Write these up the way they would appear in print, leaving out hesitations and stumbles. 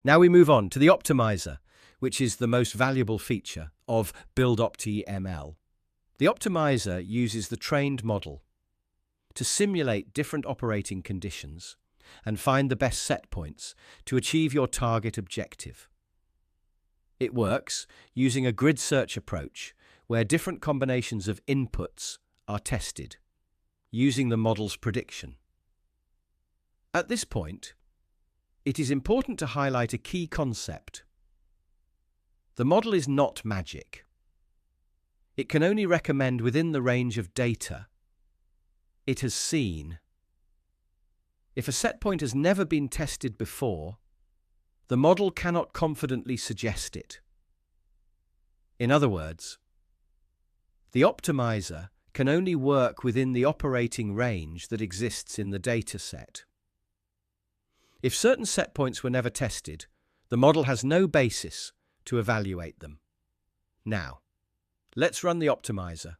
Now we move on to the optimizer, which is the most valuable feature of BuildOptiML. The optimizer uses the trained model to simulate different operating conditions and find the best set points to achieve your target objective. It works using a grid search approach where different combinations of inputs are tested, using the model's prediction. At this point, it is important to highlight a key concept. The model is not magic. It can only recommend within the range of data it has seen. If a set point has never been tested before, the model cannot confidently suggest it. In other words, the optimizer can only work within the operating range that exists in the dataset. If certain set points were never tested, the model has no basis to evaluate them. Now, let's run the optimizer.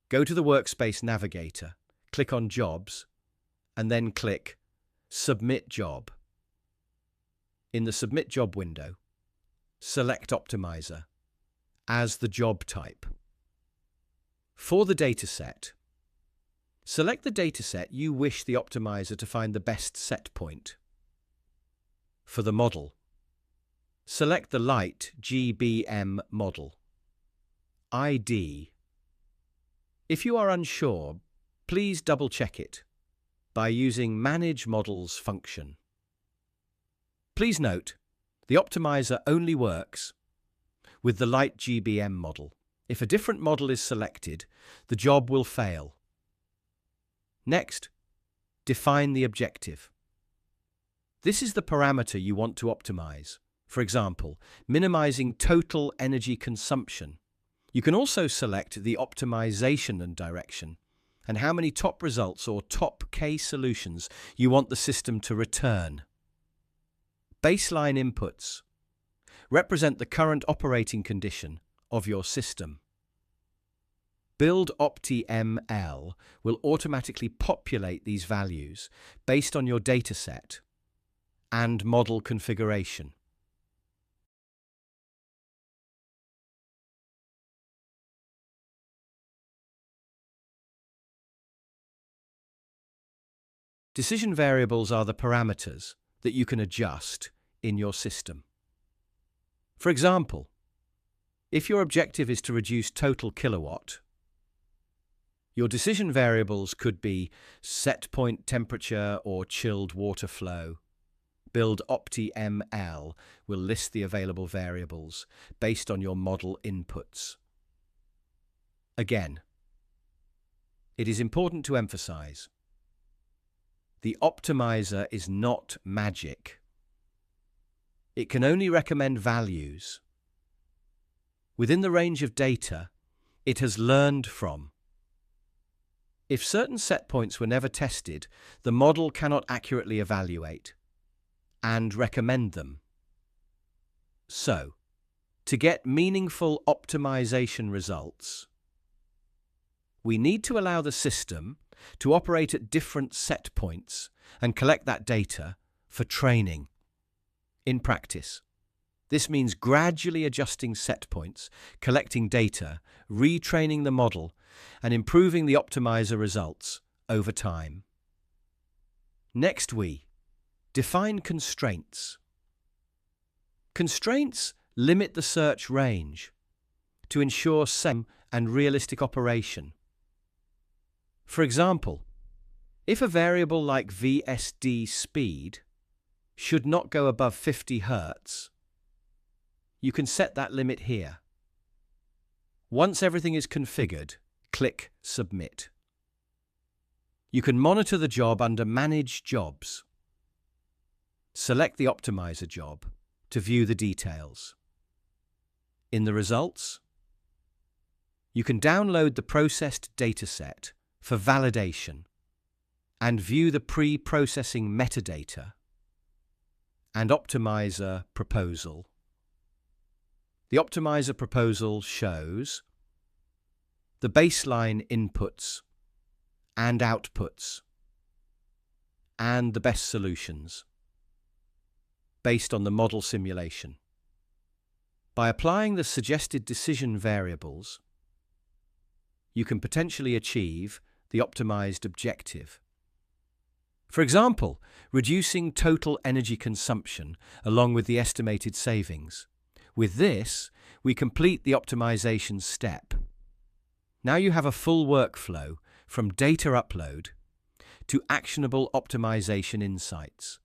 Go to the Workspace Navigator, click on Jobs, and then click Submit Job. In the Submit Job window, select Optimizer as the job type. For the dataset, select the dataset you wish the optimizer to find the best set point. For the model, select the Light GBM model. ID. If you are unsure, please double-check it by using Manage Models function. Please note, the optimizer only works with the Light GBM model. If a different model is selected, the job will fail. Next, define the objective. This is the parameter you want to optimize. For example, minimizing total energy consumption. You can also select the optimization and direction, and how many top results or top K solutions you want the system to return. Baseline inputs represent the current operating condition of your system. BuildOptiML will automatically populate these values based on your dataset and model configuration. Decision variables are the parameters that you can adjust in your system. For example, if your objective is to reduce total kilowatt, your decision variables could be set point temperature or chilled water flow. BuildOptiML will list the available variables based on your model inputs. Again, it is important to emphasize, the optimizer is not magic. It can only recommend values within the range of data it has learned from. If certain set points were never tested, the model cannot accurately evaluate and recommend them. So, to get meaningful optimization results, we need to allow the system to operate at different set points and collect that data for training. In practice, this means gradually adjusting set points, collecting data, retraining the model, and improving the optimizer results over time. Next, we define constraints. Constraints limit the search range to ensure safe and realistic operation. For example, if a variable like VSD speed should not go above 50 Hz, you can set that limit here. Once everything is configured, click Submit. You can monitor the job under Manage Jobs. Select the optimizer job to view the details. In the results, you can download the processed dataset for validation and view the pre-processing metadata and optimizer proposal. The optimizer proposal shows the baseline inputs and outputs and the best solutions. based on the model simulation. By applying the suggested decision variables, you can potentially achieve the optimized objective. For example, reducing total energy consumption along with the estimated savings. With this, we complete the optimization step. Now you have a full workflow from data upload to actionable optimization insights.